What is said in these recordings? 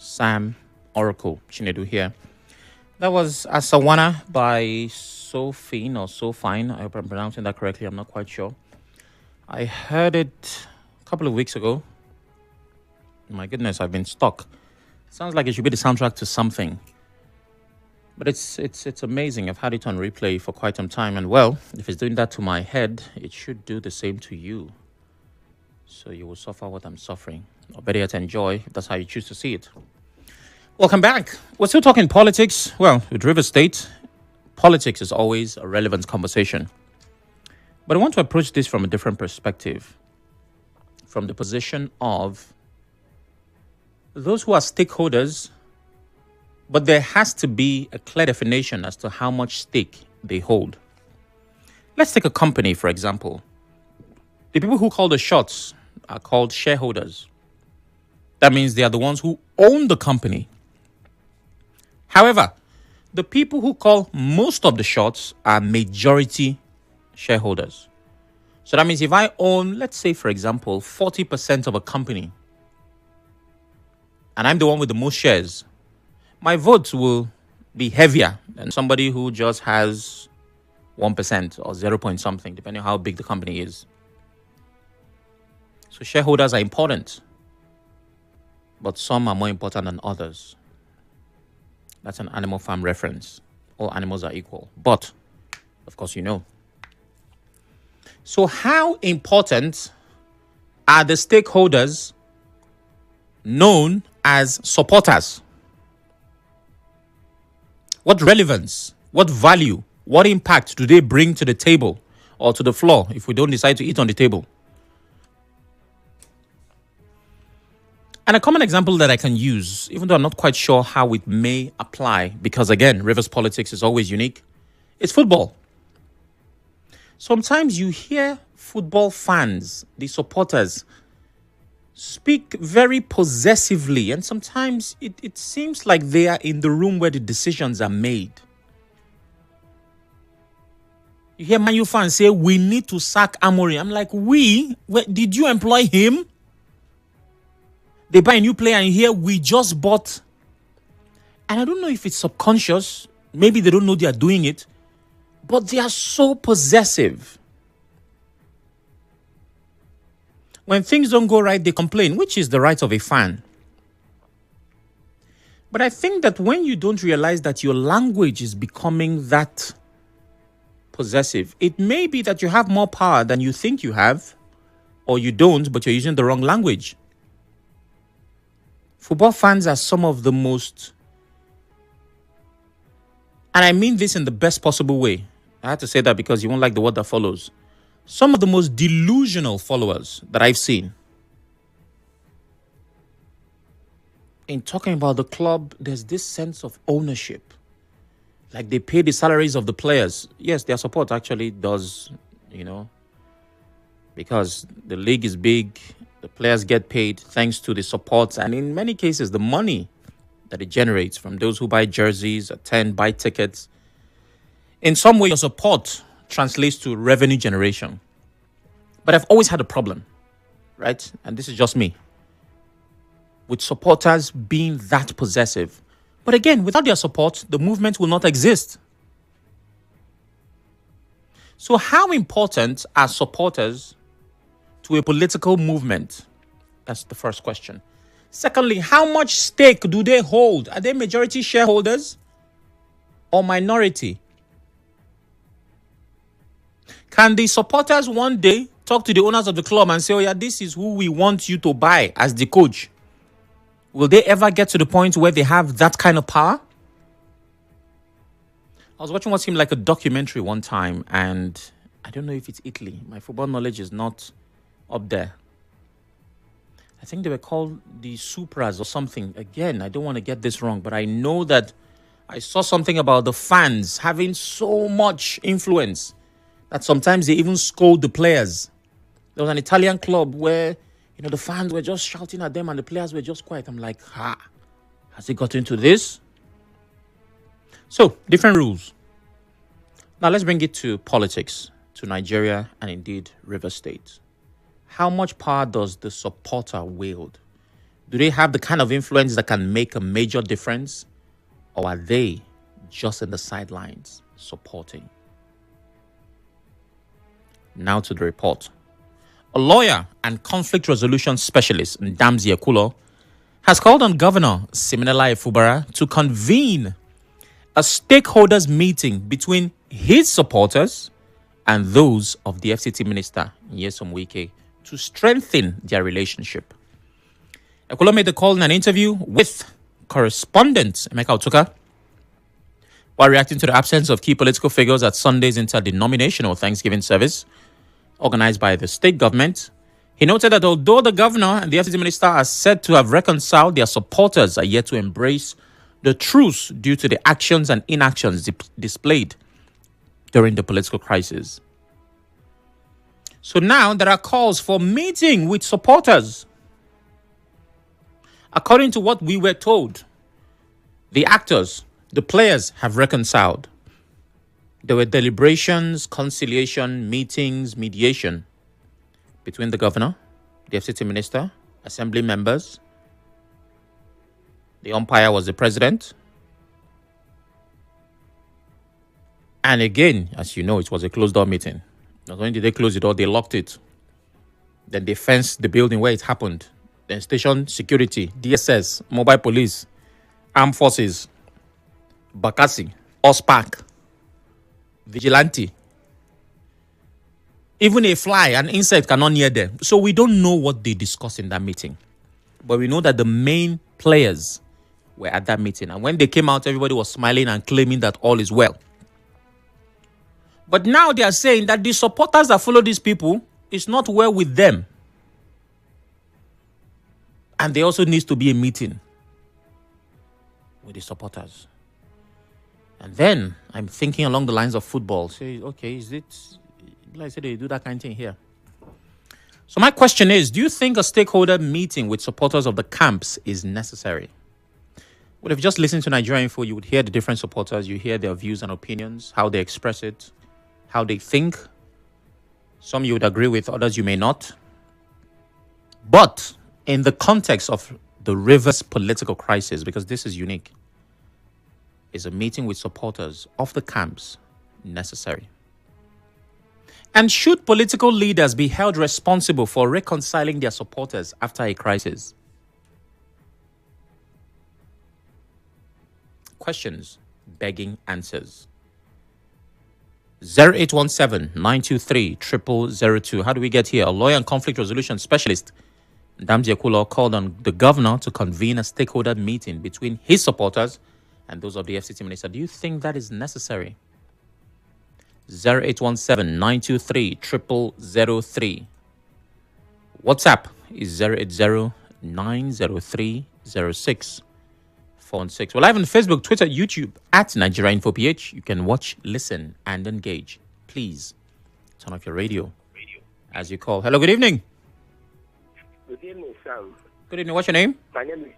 Sam Chinedu here. That was Asawana by Sofine or Sofine. I hope I'm pronouncing that correctly. I'm not quite sure. I heard it a couple of weeks ago. My goodness, I've been stuck. Sounds like it should be the soundtrack to something. But it's amazing. I've had it on replay for quite some time. And well, if it's doing that to my head, it should do the same to you. So you will suffer what I'm suffering. Or better yet, enjoy if that's how you choose to see it. Welcome back. We're still talking politics. Well, with River State, politics is always a relevant conversation. But I want to approach this from a different perspective. From the position of those who are stakeholders, but there has to be a clear definition as to how much stake they hold. Let's take a company, for example. The people who call the shots are called shareholders. That means they are the ones who own the company. However, the people who call most of the shots are majority shareholders. So that means if I own, let's say, for example, 40% of a company, and I'm the one with the most shares, my votes will be heavier than somebody who just has 1% or 0 point something, depending on how big the company is. So shareholders are important, but some are more important than others. That's an Animal Farm reference. All animals are equal. But, of course, you know. So how important are the stakeholders known as supporters? What relevance, what value, what impact do they bring to the table or to the floor if we don't decide to eat on the table? And a common example that I can use, even though I'm not quite sure how it may apply, because again, Rivers politics is always unique, is football. Sometimes you hear football fans, the supporters, speak very possessively, and sometimes it seems like they are in the room where the decisions are made. You hear Man U fans say, we need to sack Amorim. I'm like, did you employ him? They buy a new player and you hear, we just bought. And I don't know if it's subconscious. Maybe they don't know they are doing it. But they are so possessive. When things don't go right, they complain, which is the right of a fan. But I think that when you don't realize that your language is becoming that possessive, it may be that you have more power than you think you have, or you don't, but you're using the wrong language. Football fans are some of the most, and I mean this in the best possible way. I have to say that because you won't like the word that follows. Some of the most delusional followers that I've seen. In talking about the club, there's this sense of ownership. Like they pay the salaries of the players. Yes, their support actually does, because the league is big, the players get paid thanks to the support, and in many cases, the money that it generates from those who buy jerseys, attend, buy tickets. In some way, your support translates to revenue generation. But I've always had a problem, right? And this is just me, with supporters being that possessive. But again, without their support, the movement will not exist. So how important are supporters to a political movement? That's the first question. Secondly, how much stake do they hold? Are they majority shareholders or minority? Can the supporters one day talk to the owners of the club and say, oh yeah, this is who we want you to buy as the coach? Will they ever get to the point where they have that kind of power? I was watching what seemed like a documentary one time, and I don't know if it's Italy. My football knowledge is not up there. I think they were called the Supras or something. Again, I don't want to get this wrong, but I know that I saw something about the fans having so much influence that sometimes they even scold the players. There was an Italian club where, the fans were just shouting at them and the players were just quiet. I'm like, has it got into this? So, different rules. Now, let's bring it to politics, to Nigeria and indeed River State. How much power does the supporter wield? Do they have the kind of influence that can make a major difference? Or are they just in the sidelines supporting? Now to the report. A lawyer and conflict resolution specialist, Ndamzi Ekulo, has called on Governor Siminalayi Fubara to convene a stakeholders meeting between his supporters and those of the FCT minister, Sam Wike, to strengthen their relationship. Ekulo made the call in an interview with correspondent Emeka Otuka while reacting to the absence of key political figures at Sunday's interdenominational Thanksgiving service organized by the state government. He noted that although the governor and the FCT minister are said to have reconciled, their supporters are yet to embrace the truce due to the actions and inactions displayed during the political crisis. So now there are calls for meeting with supporters. According to what we were told, the actors, the players have reconciled. There were deliberations, conciliation, meetings, mediation between the governor, the FCT minister, assembly members. The umpire was the president. And again, as you know, it was a closed-door meeting. Not only did they close the door, they locked it. Then they fenced the building where it happened. Then station security, DSS, mobile police, armed forces, Bakassi, OSPAC, vigilante. Even a fly, an insect cannot near them. So we don't know what they discussed in that meeting. But we know that the main players were at that meeting. And when they came out, everybody was smiling and claiming that all is well. But now they are saying that the supporters that follow these people is not well with them. And there also needs to be a meeting with the supporters. And then I'm thinking along the lines of football. Say, okay, is it like I said they do that kind of thing here? So my question is, do you think a stakeholder meeting with supporters of the camps is necessary? Well, if you just listen to Nigeria Info, you would hear the different supporters, you hear their views and opinions, how they express it, how they think. Some you would agree with, others you may not. But in the context of the Rivers political crisis, because this is unique, is a meeting with supporters of the camps necessary? And should political leaders be held responsible for reconciling their supporters after a crisis? Questions begging answers. 0817-923-0002. How do we get here? A lawyer and conflict resolution specialist, Ndamzi Ekulo, called on the governor to convene a stakeholder meeting between his supporters and those of the FCT minister. Do you think that is necessary? 0817-923-0003. WhatsApp is 080-903-0646. We're live on Facebook, Twitter, YouTube at Nigeria Info PH. You can watch, listen, and engage. Please turn off your radio as you call. Hello, good evening. Good evening, Sam. Good evening. What's your name? My name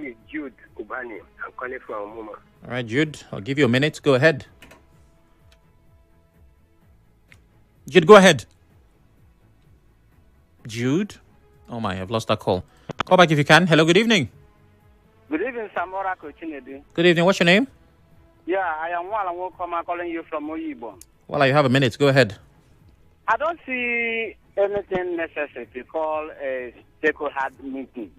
is Jude Ubani. I'm calling from Muma. All right, Jude. I'll give you a minute. Go ahead. Jude, go ahead. Jude? Oh my, I've lost that call. Call back if you can. Hello, good evening. Good evening, Sam Chinedu. Good evening. What's your name? Yeah, I am calling you from Oyibo. Well, you have a minute. Go ahead. I don't see anything necessary to call a stakeholder meeting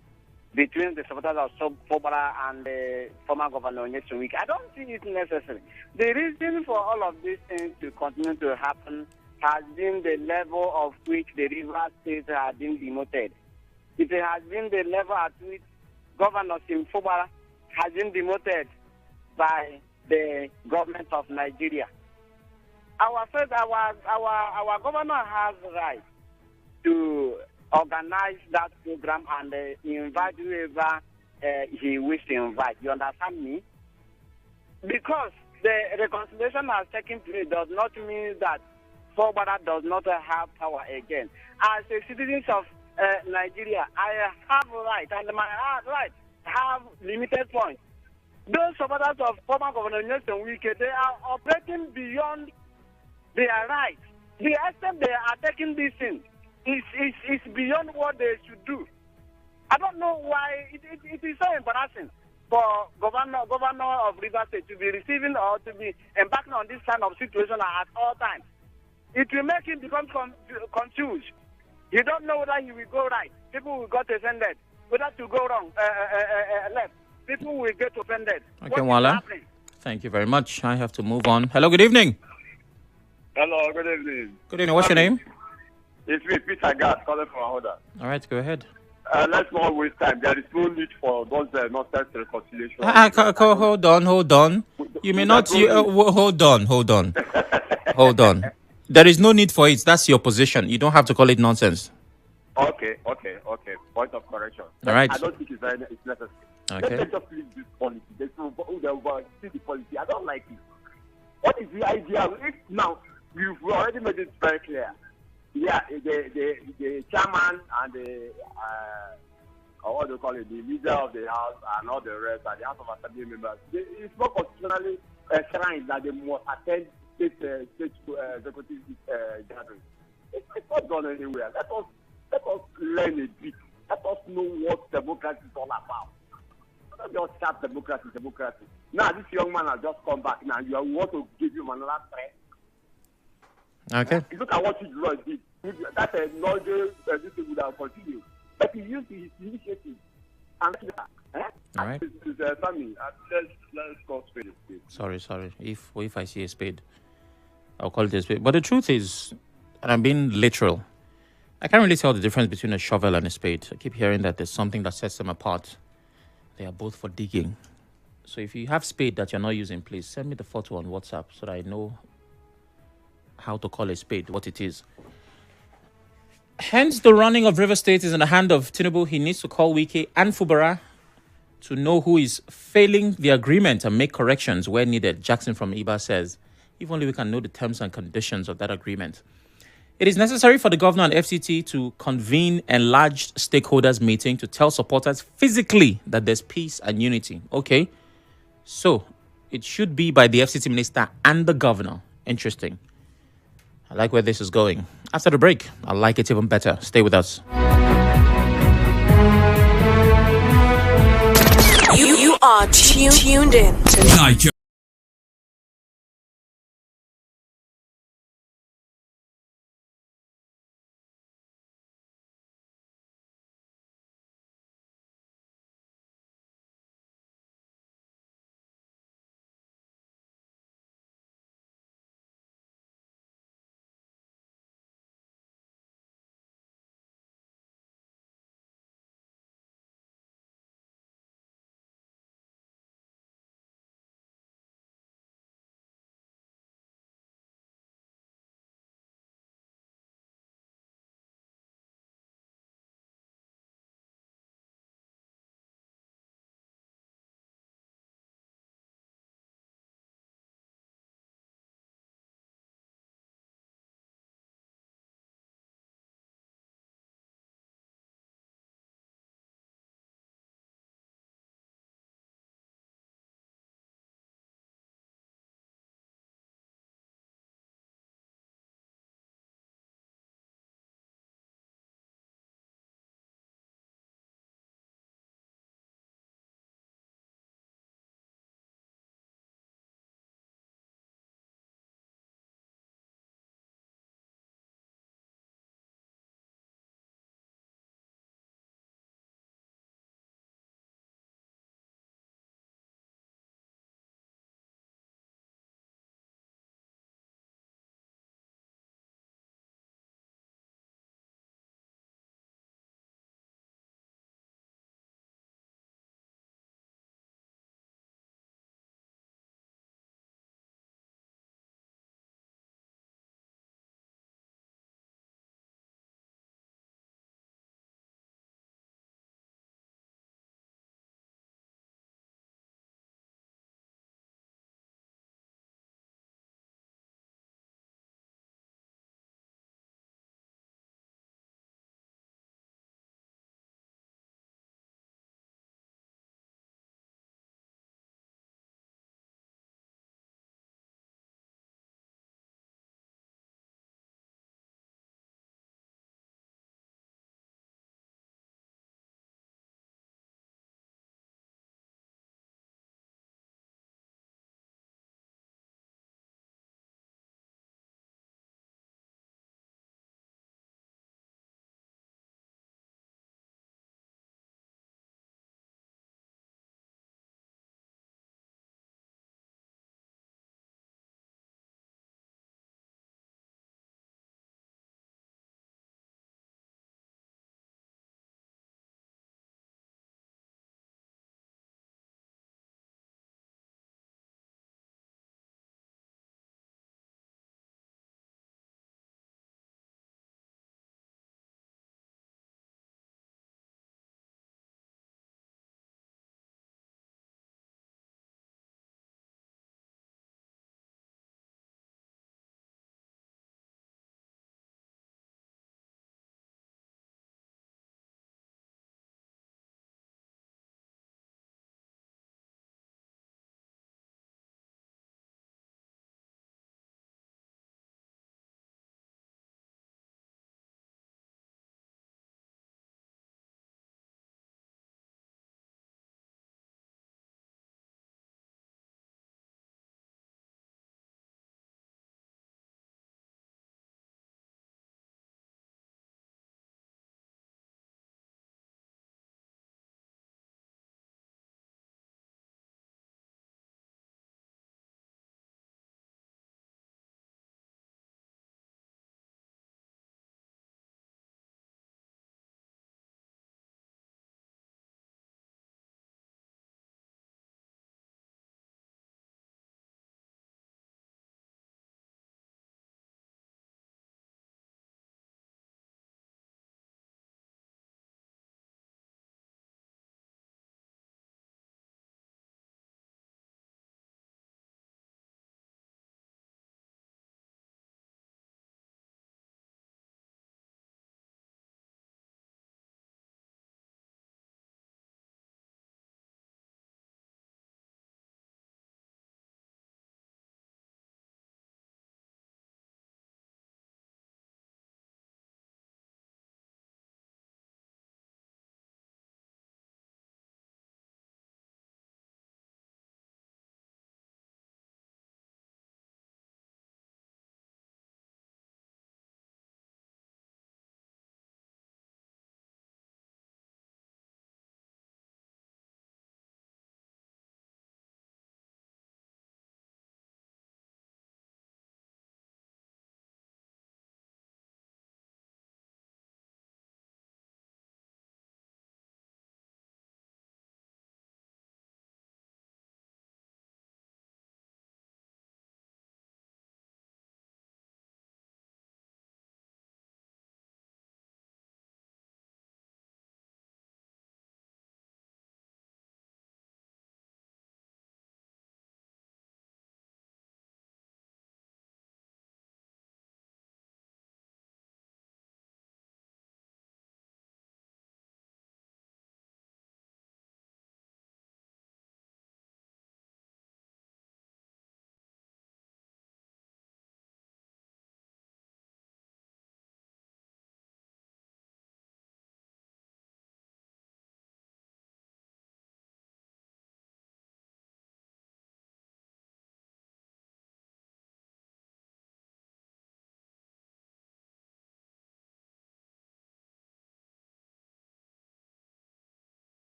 between the supporters of Fubara and the former governor, Wike. I don't see it necessary. The reason for all of these things to continue to happen has been the level of which the river states have been demoted. It has been the level at which Governor Sim Fubara has been demoted by the government of Nigeria. Our governor has the right to organize that program and invite whoever he wishes to invite. You understand me? Because the reconciliation has taken place does not mean that Fubara does not have power again. As a citizen of Nigeria, I have right, and my right have limited points. Those supporters of former Governor Wike, they are operating beyond their rights. The extent they are taking this in is beyond what they should do. I don't know why it is so embarrassing for governor of Rivers State to be receiving or to be embarking on this kind of situation at all times. It will make him become confused. You don't know whether he will go right. People will get offended. Whether to go wrong, left. People will get offended. Okay, Wala. Thank you very much. I have to move on. Hello, good evening. Hello, good evening. Good evening. What's your name? It's me, Peter Gas, calling from Ahoda. All right, go ahead. Let's not waste time. There is no need for those nonsense reconciliation. Hold on. You may not. Hold on. Hold on. There is no need for it. That's your position. You don't have to call it nonsense. Okay. Point of correction. All right. I don't think it's necessary. Okay. Let's just leave this policy. They see the policy. I don't like it. What is the idea? If now you've already made it very clear. Yeah, the chairman and the what do you call it, the leader of the house and all the rest and the House of Assembly members. It's not constitutionally enshrined that they must attend state executive gathering. It's not gone anywhere. Let us learn a bit. Let us know what democracy is all about. Not just chat democracy. Now this young man has just come back. Now you want to give him another threat. Okay. Look at what his law did. That's a larger this would have continued. But he used his initiative. And all right. Sammy, let's call spade a spade. Sorry. If I see a spade, I'll call it a spade. But the truth is, and I'm being literal, I can't really tell the difference between a shovel and a spade. I keep hearing that there's something that sets them apart. They are both for digging. So if you have spade that you're not using, please send me the photo on WhatsApp so that I know how to call a spade, what it is. Hence, the running of River State is in the hand of Tinubu. He needs to call Wike and Fubara to know who is failing the agreement and make corrections where needed. Jackson from Iba says, if only we can know the terms and conditions of that agreement. It is necessary for the governor and FCT to convene enlarged stakeholders meeting to tell supporters physically that there's peace and unity. Okay, so it should be by the FCT minister and the governor. Interesting. I like where this is going. After the break, I like it even better. Stay with us. You are tuned in to